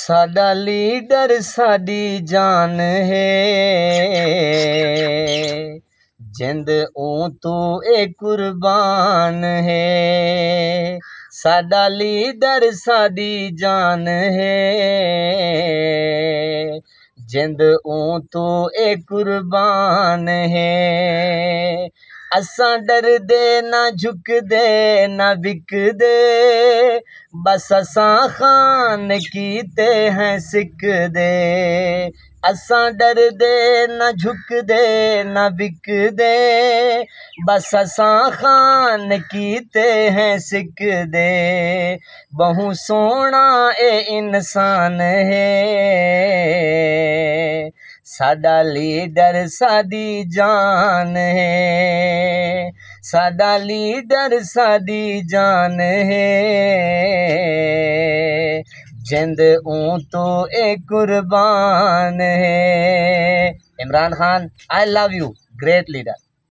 साडा लीडर साडी जान है, जिंद ऊं तू ए कुर्बान है। साडा लीडर साडी जान है, जिंद ऊं तू ए कुर्बान है। असां डरदे ना झुकदे ना बिकदे, बस असां खान कीते हैं सिकदे। असां डरदे ना झुकदे ना बिकदे, बस असां खान कीते हैं सिकदे। बहु सोना ए इंसान है, साडा लीडर साडी जान है। साडा लीडर साडी जान है, जिंद ऊं तो ए कुर्बान है। Imran Khan, I love you, great leader.